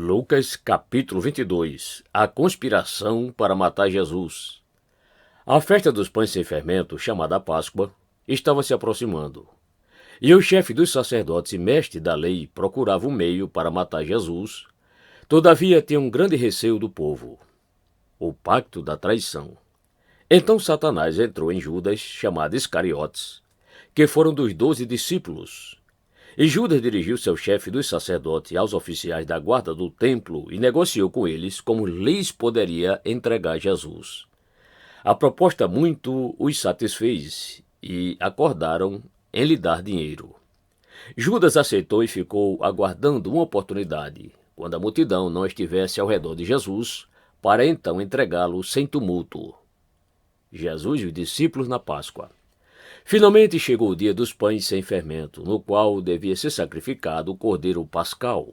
Lucas capítulo 22. A conspiração para matar Jesus. A festa dos pães sem fermento, chamada Páscoa, estava se aproximando. E o chefe dos sacerdotes e mestre da lei procurava um meio para matar Jesus. Todavia tinha um grande receio do povo: o pacto da traição. Então Satanás entrou em Judas, chamado Iscariotes, que foram dos 12 discípulos. E Judas dirigiu-se ao chefe dos sacerdotes e aos oficiais da guarda do templo e negociou com eles como lhes poderia entregar Jesus. A proposta muito os satisfez e acordaram em lhe dar dinheiro. Judas aceitou e ficou aguardando uma oportunidade, quando a multidão não estivesse ao redor de Jesus, para então entregá-lo sem tumulto. Jesus e os discípulos na Páscoa. Finalmente chegou o dia dos pães sem fermento, no qual devia ser sacrificado o cordeiro pascal.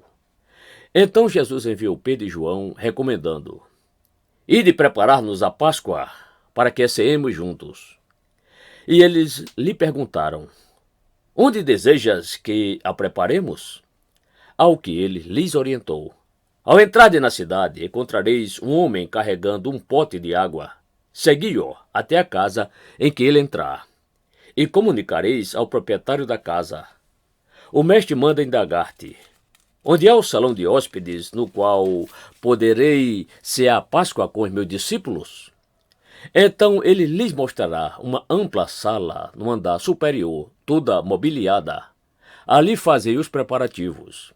Então Jesus enviou Pedro e João, recomendando: Ide preparar-nos a Páscoa, para que a ceemos juntos. E eles lhe perguntaram: Onde desejas que a preparemos? Ao que ele lhes orientou: Ao entrarem na cidade, encontrareis um homem carregando um pote de água. Segui-o até a casa em que ele entrar. E comunicareis ao proprietário da casa: O mestre manda indagar-te: onde há o salão de hóspedes, no qual poderei cear a Páscoa com os meus discípulos? Então ele lhes mostrará uma ampla sala no andar superior, toda mobiliada. Ali fazei os preparativos.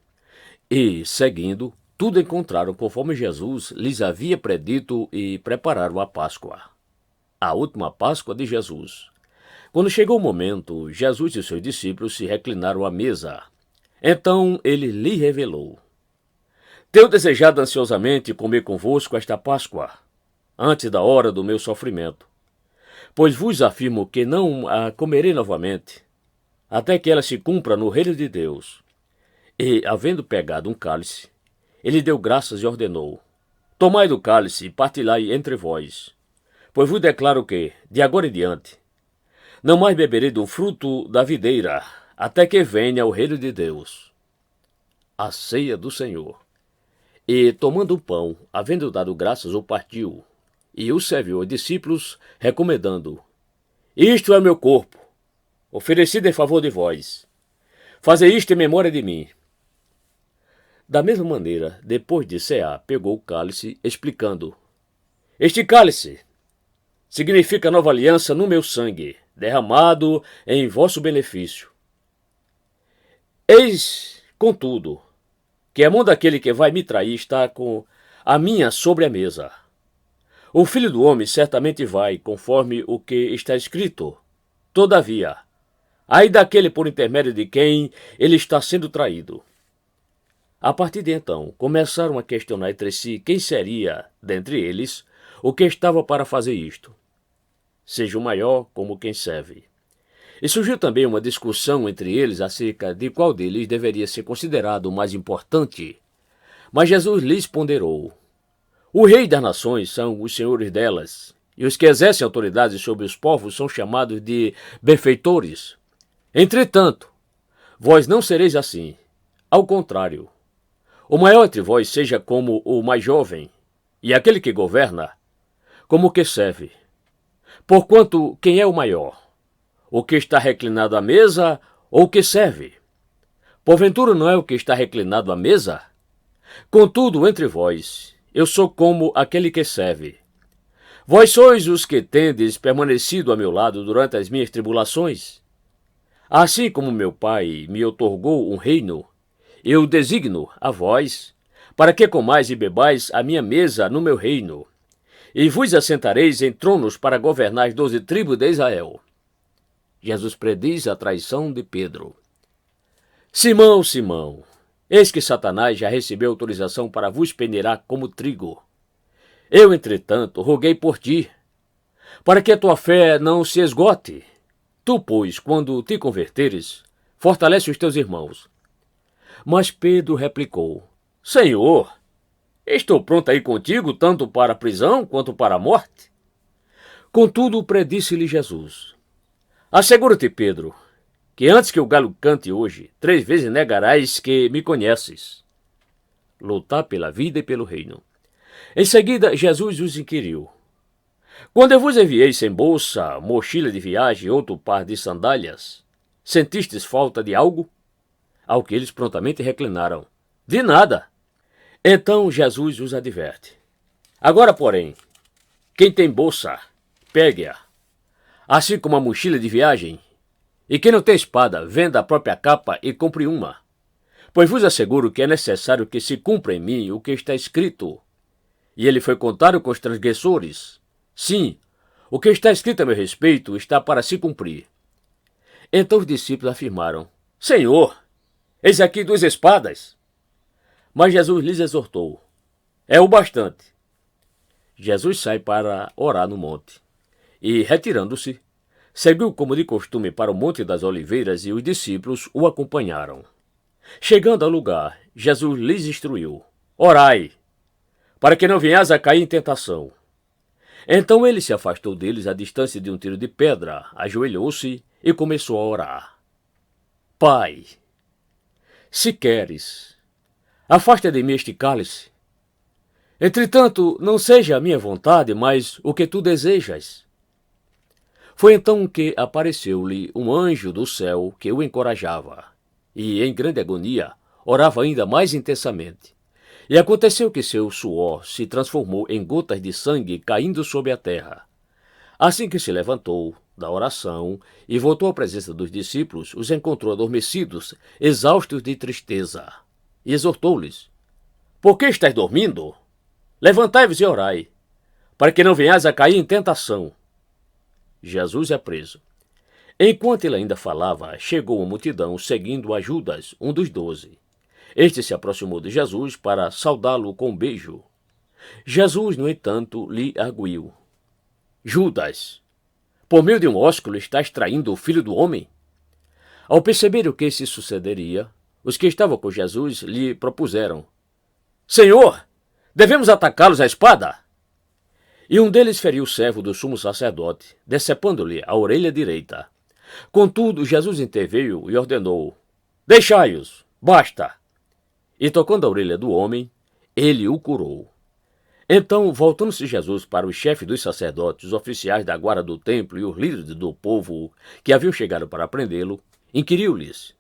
E, seguindo, tudo encontraram conforme Jesus lhes havia predito e prepararam a Páscoa. A última Páscoa de Jesus. Quando chegou o momento, Jesus e seus discípulos se reclinaram à mesa. Então ele lhe revelou: Tenho desejado ansiosamente comer convosco esta Páscoa, antes da hora do meu sofrimento. Pois vos afirmo que não a comerei novamente, até que ela se cumpra no reino de Deus. E, havendo pegado um cálice, ele deu graças e ordenou: Tomai do cálice e partilhai entre vós. Pois vos declaro que, de agora em diante, não mais beberei do fruto da videira, até que venha o reino de Deus. A ceia do Senhor. E, tomando o pão, havendo dado graças, o partiu, e o serviu aos discípulos, recomendando: Isto é o meu corpo, oferecido em favor de vós. Fazei isto em memória de mim. Da mesma maneira, depois de cear, pegou o cálice, explicando: Este cálice significa nova aliança no meu sangue, derramado em vosso benefício. Eis, contudo, que a mão daquele que vai me trair está com a minha sobre a mesa. O Filho do Homem certamente vai, conforme o que está escrito. Todavia, ai daquele por intermédio de quem ele está sendo traído. A partir de então, começaram a questionar entre si quem seria, dentre eles, o que estava para fazer isto. Seja o maior como quem serve. E surgiu também uma discussão entre eles acerca de qual deles deveria ser considerado o mais importante. Mas Jesus lhes ponderou: O rei das nações são os senhores delas, e os que exercem autoridade sobre os povos são chamados de benfeitores. Entretanto, vós não sereis assim. Ao contrário, o maior entre vós seja como o mais jovem, e aquele que governa, como o que serve. Porquanto, quem é o maior? O que está reclinado à mesa ou o que serve? Porventura não é o que está reclinado à mesa? Contudo, entre vós, eu sou como aquele que serve. Vós sois os que tendes permanecido a meu lado durante as minhas tribulações. Assim como meu Pai me outorgou um reino, eu designo a vós, para que comais e bebais a minha mesa no meu reino, e vos assentareis em tronos para governar as 12 tribos de Israel. Jesus prediz a traição de Pedro. Simão, Simão, eis que Satanás já recebeu autorização para vos peneirar como trigo. Eu, entretanto, roguei por ti, para que a tua fé não se esgote. Tu, pois, quando te converteres, fortalece os teus irmãos. Mas Pedro replicou: Senhor, estou pronto a ir contigo, tanto para a prisão quanto para a morte. Contudo, predisse-lhe Jesus: Assegura-te, Pedro, que antes que o galo cante hoje, 3 vezes negarás que me conheces. lutar pela vida e pelo reino. Em seguida, Jesus os inquiriu: quando eu vos enviei sem bolsa, mochila de viagem e outro par de sandálias, sentistes falta de algo? Ao que eles prontamente reclinaram: de nada. Então Jesus os adverte: agora, porém, quem tem bolsa, pegue-a, assim como a mochila de viagem, e quem não tem espada, venda a própria capa e compre uma. Pois vos asseguro que é necessário que se cumpra em mim o que está escrito. E ele foi contado com os transgressores. Sim, o que está escrito a meu respeito está para se cumprir. Então os discípulos afirmaram: Senhor, eis aqui 2 espadas. Mas Jesus lhes exortou: é o bastante. Jesus sai para orar no monte. E, retirando-se, seguiu como de costume para o Monte das Oliveiras e os discípulos o acompanharam. Chegando ao lugar, Jesus lhes instruiu: orai, para que não venhais a cair em tentação. Então ele se afastou deles à distância de um tiro de pedra, ajoelhou-se e começou a orar: Pai, se queres, afasta de mim este cálice. Entretanto, não seja a minha vontade, mas o que tu desejas. Foi então que apareceu-lhe um anjo do céu que o encorajava, e, em grande agonia, orava ainda mais intensamente. E aconteceu que seu suor se transformou em gotas de sangue caindo sobre a terra. Assim que se levantou da oração e voltou à presença dos discípulos, os encontrou adormecidos, exaustos de tristeza, e exortou-lhes: por que estáis dormindo? Levantai-vos e orai, para que não venhais a cair em tentação. Jesus é preso. Enquanto ele ainda falava, chegou uma multidão seguindo a Judas, um dos 12. Este se aproximou de Jesus para saudá-lo com um beijo. Jesus, no entanto, lhe arguiu: Judas, por meio de um ósculo estás traindo o Filho do Homem? Ao perceber o que se sucederia, os que estavam com Jesus lhe propuseram: Senhor, devemos atacá-los à espada? E um deles feriu o servo do sumo sacerdote, decepando-lhe a orelha direita. Contudo, Jesus interveio e ordenou: deixai-os, basta! E tocando a orelha do homem, ele o curou. Então, voltando-se Jesus para os chefes dos sacerdotes, os oficiais da guarda do templo e os líderes do povo que haviam chegado para prendê-lo, inquiriu-lhes: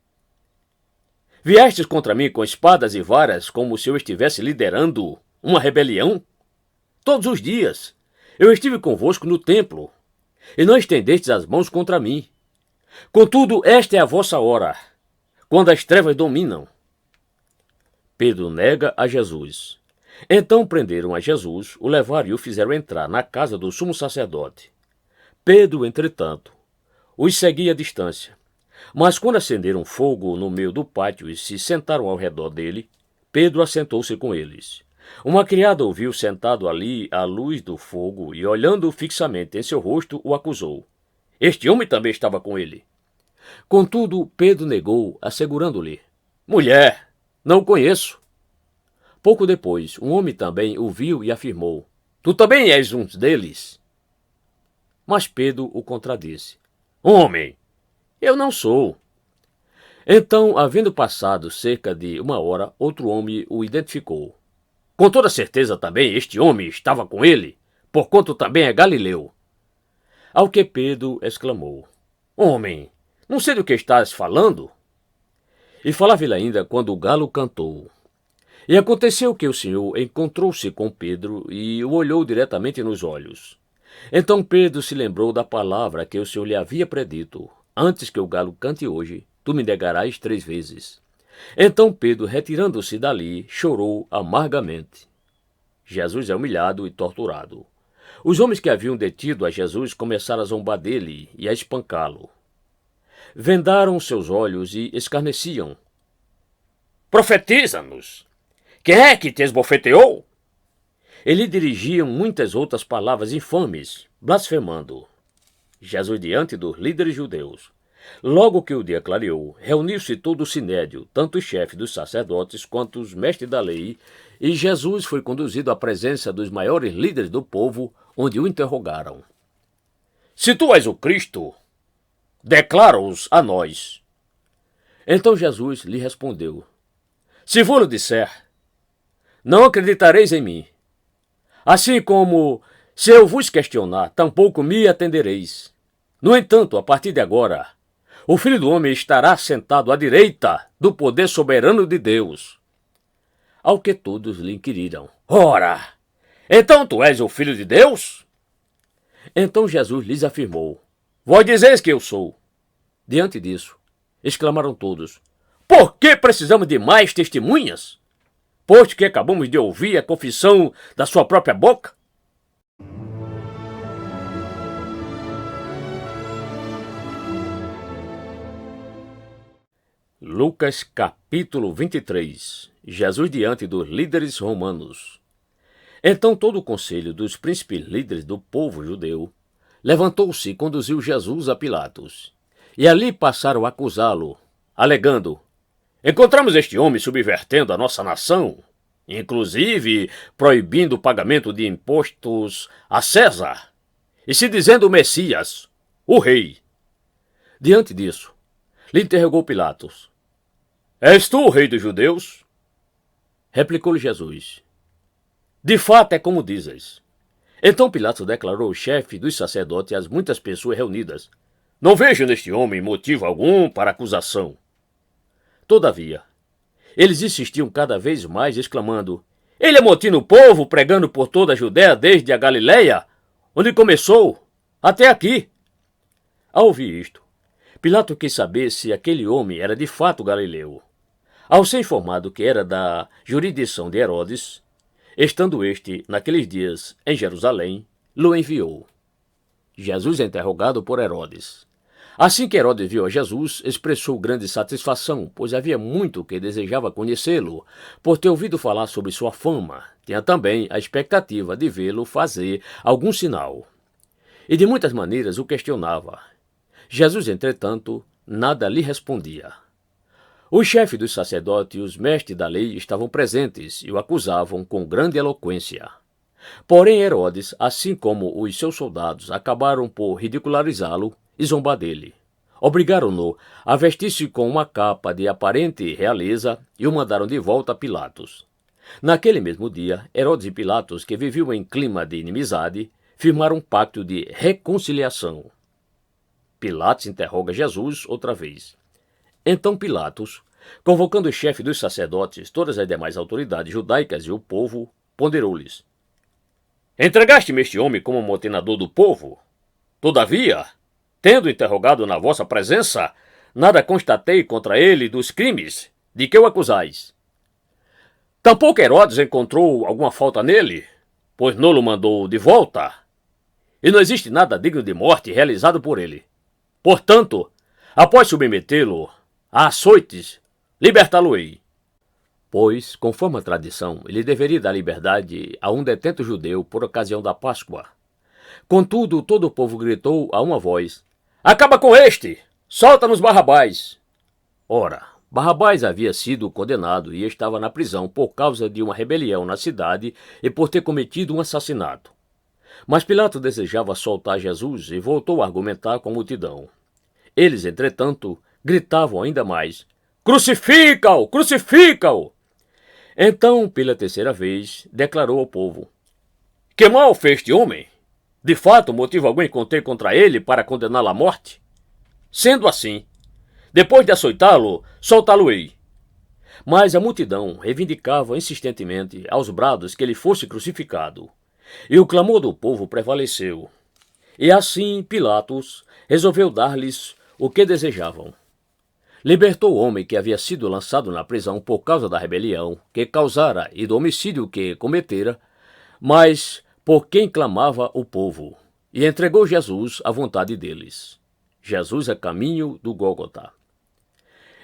viestes contra mim com espadas e varas como se eu estivesse liderando uma rebelião? Todos os dias eu estive convosco no templo, e não estendestes as mãos contra mim. Contudo, esta é a vossa hora, quando as trevas dominam. Pedro nega a Jesus. Então prenderam a Jesus, o levaram e o fizeram entrar na casa do sumo sacerdote. Pedro, entretanto, os seguia à distância. Mas quando acenderam fogo no meio do pátio e se sentaram ao redor dele, Pedro assentou-se com eles. Uma criada o viu sentado ali à luz do fogo e, olhando fixamente em seu rosto, o acusou: este homem também estava com ele. Contudo, Pedro negou, assegurando-lhe: mulher, não o conheço. Pouco depois, um homem também o viu e afirmou: tu também és um deles. Mas Pedro o contradisse: homem, eu não sou. Então, havendo passado cerca de 1 hora, outro homem o identificou: com toda certeza também este homem estava com ele, porquanto também é galileu. Ao que Pedro exclamou: homem, não sei do que estás falando. E falava ele ainda quando o galo cantou. E aconteceu que o Senhor encontrou-se com Pedro e o olhou diretamente nos olhos. Então Pedro se lembrou da palavra que o Senhor lhe havia predito: antes que o galo cante hoje, tu me negarás 3 vezes. Então Pedro, retirando-se dali, chorou amargamente. Jesus é humilhado e torturado. Os homens que haviam detido a Jesus começaram a zombar dele e a espancá-lo. Vendaram seus olhos e escarneciam: profetiza-nos! Quem é que te esbofeteou? E lhe dirigiam muitas outras palavras infames, blasfemando. Jesus diante dos líderes judeus. Logo que o dia clareou, reuniu-se todo o sinédrio, tanto os chefes dos sacerdotes quanto os mestres da lei, e Jesus foi conduzido à presença dos maiores líderes do povo, onde o interrogaram: se tu és o Cristo, declara-os a nós. Então Jesus lhe respondeu: se vou-lo disser, não acreditareis em mim. Assim como, se eu vos questionar, tampouco me atendereis. No entanto, a partir de agora, o Filho do Homem estará sentado à direita do poder soberano de Deus. Ao que todos lhe inquiriram: Ora, então tu és o Filho de Deus? Então Jesus lhes afirmou: Vós dizeis que eu sou. Diante disso, exclamaram todos: Por que precisamos de mais testemunhas? Posto que acabamos de ouvir a confissão da sua própria boca? Lucas capítulo 23. Jesus diante dos líderes romanos. Então todo o conselho dos príncipes líderes do povo judeu levantou-se e conduziu Jesus a Pilatos. E ali passaram a acusá-lo, alegando: Encontramos este homem subvertendo a nossa nação, inclusive proibindo o pagamento de impostos a César, e se dizendo o Messias, o rei. Diante disso, lhe interrogou Pilatos: És tu o rei dos judeus? Replicou-lhe Jesus: De fato é como dizes. Então Pilatos declarou o chefe dos sacerdotes às muitas pessoas reunidas: Não vejo neste homem motivo algum para acusação. Todavia, eles insistiam cada vez mais, exclamando: Ele amotina o povo, pregando por toda a Judéia, desde a Galileia, onde começou, até aqui. Ao ouvir isto, Pilatos quis saber se aquele homem era de fato galileu. Ao ser informado que era da jurisdição de Herodes, estando este, naqueles dias, em Jerusalém, o enviou. Jesus é interrogado por Herodes. Assim que Herodes viu a Jesus, expressou grande satisfação, pois havia muito que desejava conhecê-lo, por ter ouvido falar sobre sua fama. Tinha também a expectativa de vê-lo fazer algum sinal. E de muitas maneiras o questionava. Jesus, entretanto, nada lhe respondia. Os chefes dos sacerdotes e os mestres da lei estavam presentes e o acusavam com grande eloquência. Porém Herodes, assim como os seus soldados, acabaram por ridicularizá-lo e zombar dele. Obrigaram-no a vestir-se com uma capa de aparente realeza e o mandaram de volta a Pilatos. Naquele mesmo dia, Herodes e Pilatos, que viviam em clima de inimizade, firmaram um pacto de reconciliação. Pilatos interroga Jesus outra vez. Então Pilatos, convocando o chefe dos sacerdotes, todas as demais autoridades judaicas e o povo, ponderou-lhes: Entregaste-me este homem como motenador do povo? Todavia, tendo interrogado na vossa presença, nada constatei contra ele dos crimes de que o acusais. Tampouco Herodes encontrou alguma falta nele, pois não o mandou de volta, e não existe nada digno de morte realizado por ele. Portanto, após submetê-lo a açoites, libertá-lo-ei. Pois, conforme a tradição, ele deveria dar liberdade a um detento judeu por ocasião da Páscoa. Contudo, todo o povo gritou a uma voz: Acaba com este! Solta-nos Barrabás! Ora, Barrabás havia sido condenado e estava na prisão por causa de uma rebelião na cidade e por ter cometido um assassinato. Mas Pilatos desejava soltar Jesus e voltou a argumentar com a multidão. Eles, entretanto, gritavam ainda mais: Crucifica-o! Crucifica-o! Então, pela terceira vez, declarou ao povo: Que mal fez este homem? De fato, motivo algum encontrei contra ele para condená-lo à morte? Sendo assim, depois de açoitá-lo, soltá-lo-ei. Mas a multidão reivindicava insistentemente aos brados que ele fosse crucificado, e o clamor do povo prevaleceu. E assim Pilatos resolveu dar-lhes o que desejavam. Libertou o homem que havia sido lançado na prisão por causa da rebelião que causara e do homicídio que cometera, mas por quem clamava o povo, e entregou Jesus à vontade deles. Jesus a caminho do Gólgota.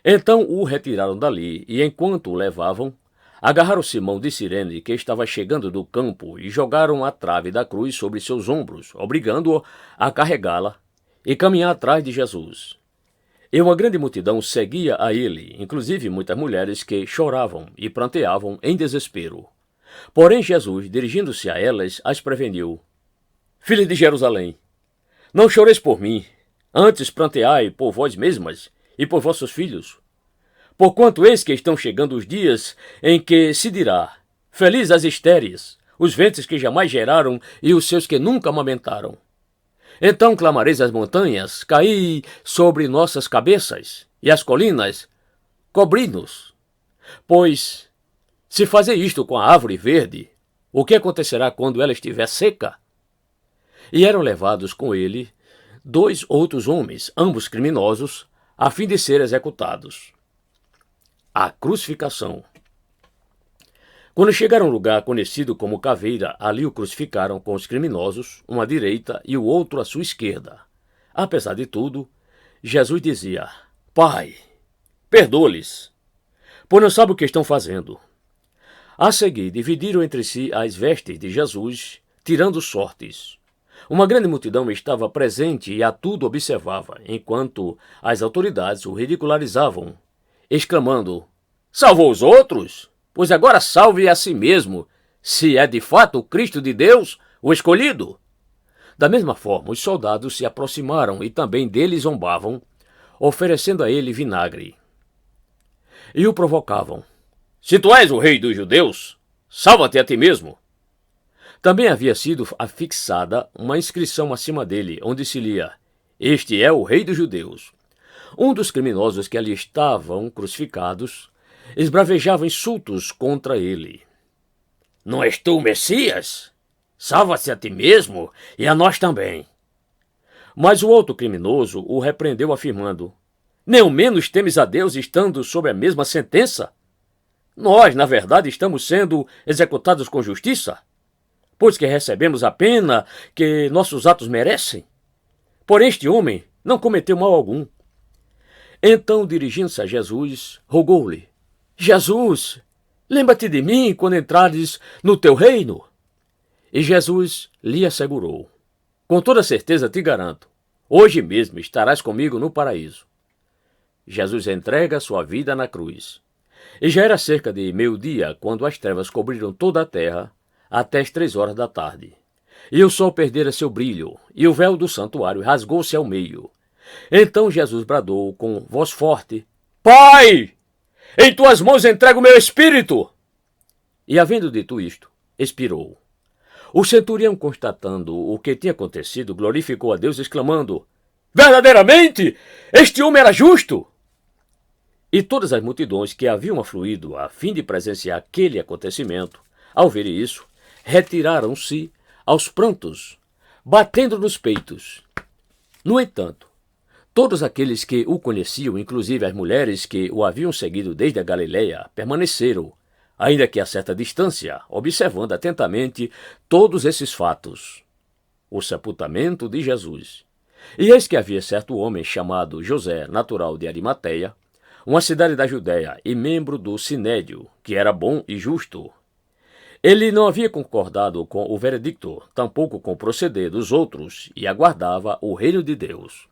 Então o retiraram dali, e enquanto o levavam, agarraram Simão de Cirene, que estava chegando do campo, e jogaram a trave da cruz sobre seus ombros, obrigando-o a carregá-la e caminhar atrás de Jesus. E uma grande multidão seguia a ele, inclusive muitas mulheres que choravam e pranteavam em desespero. Porém Jesus, dirigindo-se a elas, as preveniu: Filhas de Jerusalém, não choreis por mim, antes pranteai por vós mesmas e por vossos filhos. Porquanto eis que estão chegando os dias em que se dirá: Felizes as estéreis, os ventres que jamais geraram e os seus que nunca amamentaram. Então clamareis às montanhas, caí sobre nossas cabeças, e as colinas, cobri-nos. Pois, se fazer isto com a árvore verde, o que acontecerá quando ela estiver seca? E eram levados com ele 2 outros homens, ambos criminosos, a fim de serem executados. A crucificação. Quando chegaram a um lugar conhecido como Caveira, ali o crucificaram com os criminosos, um à direita e o outro à sua esquerda. Apesar de tudo, Jesus dizia: Pai, perdoa-lhes, pois não sabem o que estão fazendo. A seguir, dividiram entre si as vestes de Jesus, tirando sortes. Uma grande multidão estava presente e a tudo observava, enquanto as autoridades o ridicularizavam, exclamando: Salvou os outros? Pois agora salve a si mesmo, se é de fato o Cristo de Deus, o escolhido. Da mesma forma, os soldados se aproximaram e também dele zombavam, oferecendo a ele vinagre. E o provocavam: Se tu és o rei dos judeus, salva-te a ti mesmo. Também havia sido afixada uma inscrição acima dele, onde se lia: Este é o rei dos judeus. Um dos criminosos que ali estavam crucificados esbravejava insultos contra ele. Não és tu o Messias? Salva-te a ti mesmo e a nós também. Mas o outro criminoso o repreendeu afirmando: Nem ao menos temes a Deus estando sob a mesma sentença? Nós, na verdade, estamos sendo executados com justiça, pois que recebemos a pena que nossos atos merecem. Porém, este homem não cometeu mal algum. Então, dirigindo-se a Jesus, rogou-lhe: Jesus, lembra-te de mim quando entrares no teu reino. E Jesus lhe assegurou: Com toda certeza te garanto, hoje mesmo estarás comigo no paraíso. Jesus entrega sua vida na cruz. E já era cerca de meio-dia quando as trevas cobriram toda a terra até as 3 horas da tarde. E o sol perdera seu brilho, e o véu do santuário rasgou-se ao meio. Então Jesus bradou com voz forte: Pai! Em tuas mãos entrego o meu espírito! E, havendo dito isto, expirou. O centurião, constatando o que tinha acontecido, glorificou a Deus, exclamando: Verdadeiramente, este homem era justo! E todas as multidões que haviam afluído a fim de presenciar aquele acontecimento, ao verem isso, retiraram-se aos prantos, batendo nos peitos. No entanto, todos aqueles que o conheciam, inclusive as mulheres que o haviam seguido desde a Galileia, permaneceram, ainda que a certa distância, observando atentamente todos esses fatos. O sepultamento de Jesus. E eis que havia certo homem chamado José, natural de Arimateia, uma cidade da Judéia e membro do Sinédrio, que era bom e justo. Ele não havia concordado com o veredicto, tampouco com o proceder dos outros, e aguardava o reino de Deus.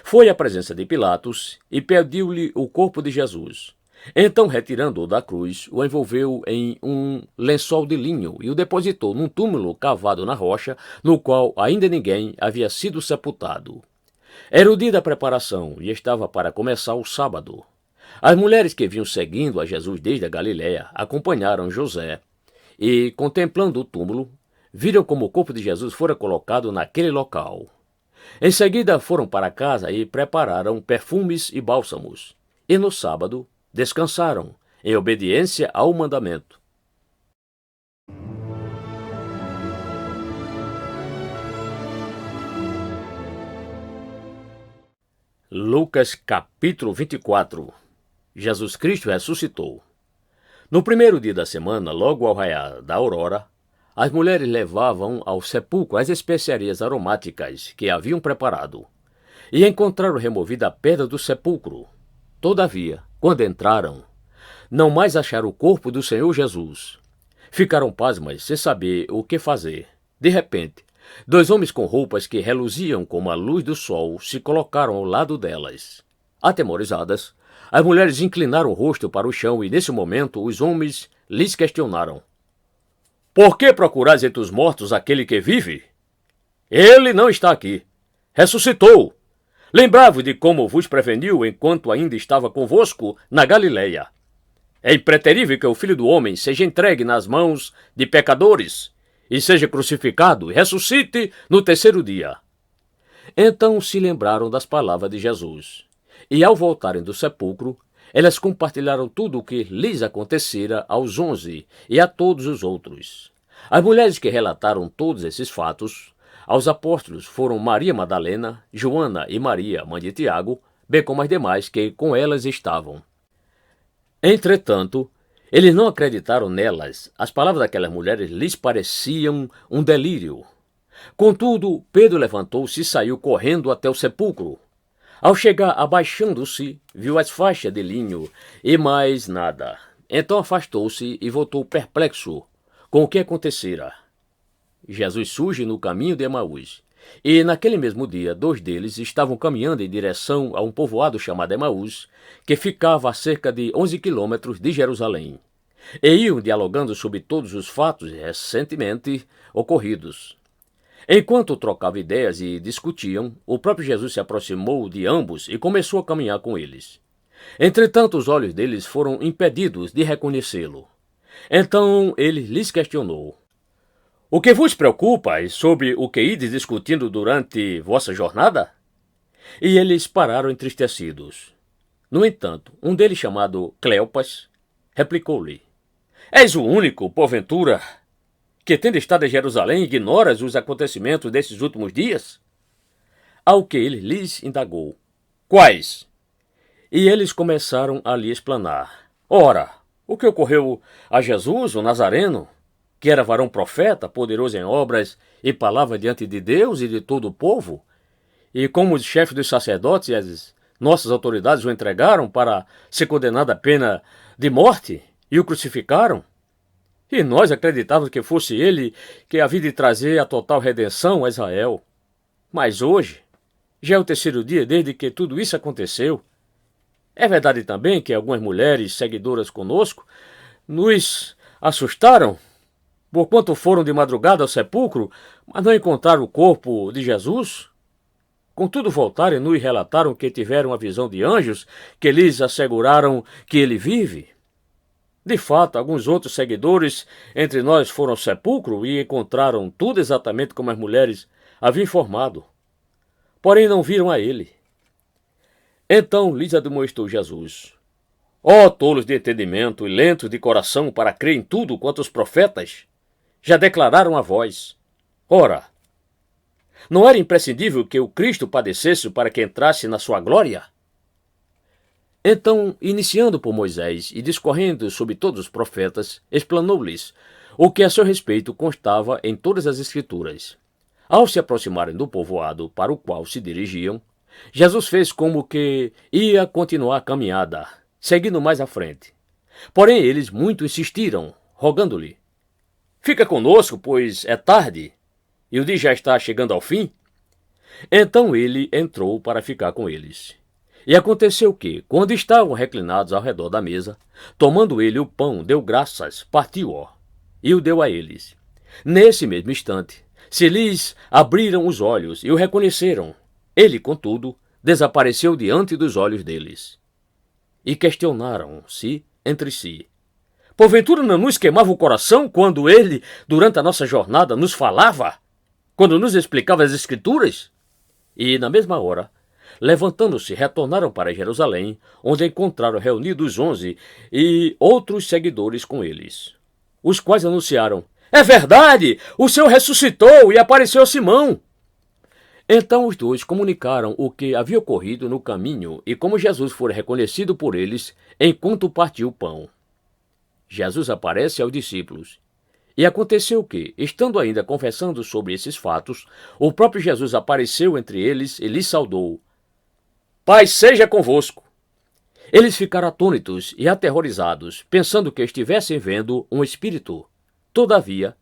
Foi à presença de Pilatos e pediu-lhe o corpo de Jesus. Então, retirando-o da cruz, o envolveu em um lençol de linho e o depositou num túmulo cavado na rocha, no qual ainda ninguém havia sido sepultado. Era o dia da preparação e estava para começar o sábado. As mulheres que vinham seguindo a Jesus desde a Galiléia acompanharam José e, contemplando o túmulo, viram como o corpo de Jesus fora colocado naquele local. Em seguida foram para casa e prepararam perfumes e bálsamos, e no sábado descansaram, em obediência ao mandamento. Lucas capítulo 24. Jesus Cristo ressuscitou. No primeiro dia da semana, logo ao raiar da aurora, as mulheres levavam ao sepulcro as especiarias aromáticas que haviam preparado, e encontraram removida a pedra do sepulcro. Todavia, quando entraram, não mais acharam o corpo do Senhor Jesus. Ficaram pasmas, sem saber o que fazer. De repente, 2 homens com roupas que reluziam como a luz do sol se colocaram ao lado delas. Atemorizadas, as mulheres inclinaram o rosto para o chão e, nesse momento, os homens lhes questionaram: Por que procurais entre os mortos aquele que vive? Ele não está aqui. Ressuscitou. Lembrai-vos de como vos preveniu enquanto ainda estava convosco na Galileia. É impreterível que o Filho do Homem seja entregue nas mãos de pecadores, e seja crucificado e ressuscite no terceiro dia. Então se lembraram das palavras de Jesus, e ao voltarem do sepulcro, elas compartilharam tudo o que lhes acontecera aos 11 e a todos os outros. As mulheres que relataram todos esses fatos aos apóstolos foram Maria Madalena, Joana e Maria, mãe de Tiago, bem como as demais que com elas estavam. Entretanto, eles não acreditaram nelas. As palavras daquelas mulheres lhes pareciam um delírio. Contudo, Pedro levantou-se e saiu correndo até o sepulcro. Ao chegar, abaixando-se, viu as faixas de linho e mais nada. Então afastou-se e voltou perplexo com o que acontecera. Jesus surge no caminho de Emaús. E naquele mesmo dia, 2 deles estavam caminhando em direção a um povoado chamado Emaús, que ficava a cerca de 11 quilômetros de Jerusalém. E iam dialogando sobre todos os fatos recentemente ocorridos. Enquanto trocavam ideias e discutiam, o próprio Jesus se aproximou de ambos e começou a caminhar com eles. Entretanto, os olhos deles foram impedidos de reconhecê-lo. Então ele lhes questionou: O que vos preocupa sobre o que ides discutindo durante vossa jornada? E eles pararam entristecidos. No entanto, um deles, chamado Cleopas, replicou-lhe: És o único, porventura, que, tendo estado em Jerusalém, ignoras os acontecimentos desses últimos dias? Ao que ele lhes indagou: Quais? E eles começaram a lhe explanar. Ora, o que ocorreu a Jesus, o Nazareno, que era varão profeta, poderoso em obras e palavra diante de Deus e de todo o povo, e como os chefes dos sacerdotes e as nossas autoridades o entregaram para ser condenado à pena de morte e o crucificaram? E nós acreditávamos que fosse ele que havia de trazer a total redenção a Israel. Mas hoje, já é o terceiro dia desde que tudo isso aconteceu. É verdade também que algumas mulheres seguidoras conosco nos assustaram, porquanto foram de madrugada ao sepulcro, mas não encontraram o corpo de Jesus. Contudo voltaram e nos relataram que tiveram a visão de anjos que lhes asseguraram que ele vive. De fato, alguns outros seguidores entre nós foram ao sepulcro e encontraram tudo exatamente como as mulheres haviam informado. Porém não viram a ele. Então lhes admoestou Jesus: Ó tolos de entendimento e lentos de coração para crer em tudo quanto os profetas já declararam a vós. Ora, não era imprescindível que o Cristo padecesse para que entrasse na sua glória? Então, iniciando por Moisés e discorrendo sobre todos os profetas, explanou-lhes o que a seu respeito constava em todas as Escrituras. Ao se aproximarem do povoado para o qual se dirigiam, Jesus fez como que ia continuar a caminhada, seguindo mais à frente. Porém, eles muito insistiram, rogando-lhe: Fica conosco, pois é tarde, e o dia já está chegando ao fim. Então ele entrou para ficar com eles. E aconteceu que, quando estavam reclinados ao redor da mesa, tomando ele o pão, deu graças, partiu-o, e o deu a eles. Nesse mesmo instante, se lhes abriram os olhos e o reconheceram. Ele, contudo, desapareceu diante dos olhos deles. E questionaram-se entre si: Porventura não nos queimava o coração quando ele, durante a nossa jornada, nos falava? Quando nos explicava as Escrituras? E, na mesma hora, levantando-se, retornaram para Jerusalém, onde encontraram reunidos 11 e outros seguidores com eles, os quais anunciaram: É verdade! O Senhor ressuscitou e apareceu a Simão! Então os dois comunicaram o que havia ocorrido no caminho e como Jesus fora reconhecido por eles enquanto partiu o pão. Jesus aparece aos discípulos. E aconteceu que, estando ainda conversando sobre esses fatos, o próprio Jesus apareceu entre eles e lhes saudou: Paz seja convosco! Eles ficaram atônitos e aterrorizados, pensando que estivessem vendo um espírito. Todavia,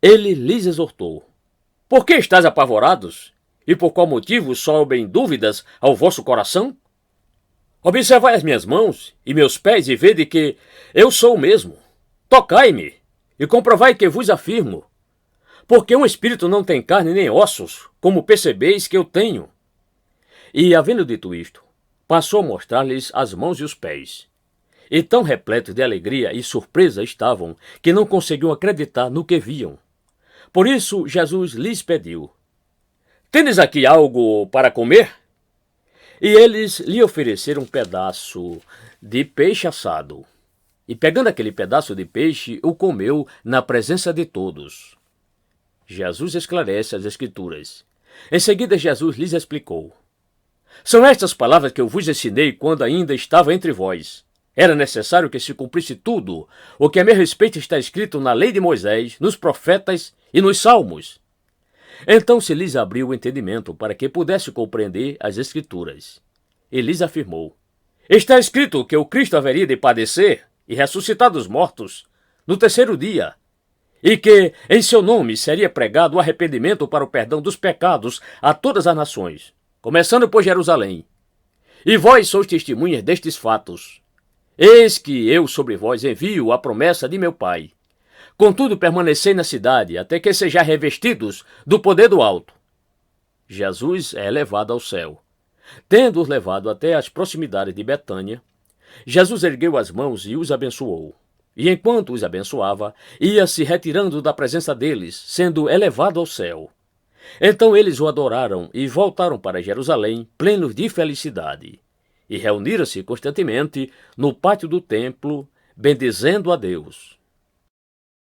ele lhes exortou: Por que estáis apavorados? E por qual motivo sobem dúvidas ao vosso coração? Observai as minhas mãos e meus pés e vede que eu sou o mesmo. Tocai-me e comprovai que vos afirmo. Porque um espírito não tem carne nem ossos, como percebeis que eu tenho. E, havendo dito isto, passou a mostrar-lhes as mãos e os pés. e tão repletos de alegria e surpresa estavam que não conseguiam acreditar no que viam. Por isso Jesus lhes pediu: Tendes aqui algo para comer? E eles lhe ofereceram um pedaço de peixe assado. E pegando aquele pedaço de peixe, o comeu na presença de todos. Jesus esclarece as Escrituras. Em seguida, Jesus lhes explicou: São estas palavras que eu vos ensinei quando ainda estava entre vós. Era necessário que se cumprisse tudo o que a meu respeito está escrito na lei de Moisés, nos profetas e nos salmos. Então se lhes abriu o entendimento para que pudesse compreender as Escrituras. E lhes afirmou: Está escrito que o Cristo haveria de padecer e ressuscitar dos mortos no terceiro dia, e que em seu nome seria pregado o arrependimento para o perdão dos pecados a todas as nações, começando por Jerusalém. E vós sois testemunhas destes fatos. Eis que eu sobre vós envio a promessa de meu Pai. Contudo, permanecei na cidade, até que sejais revestidos do poder do alto. Jesus é levado ao céu. Tendo-os levado até as proximidades de Betânia, Jesus ergueu as mãos e os abençoou. E enquanto os abençoava, ia se retirando da presença deles, sendo elevado ao céu. Então eles o adoraram e voltaram para Jerusalém, plenos de felicidade. E reuniram-se constantemente no pátio do templo, bendizendo a Deus.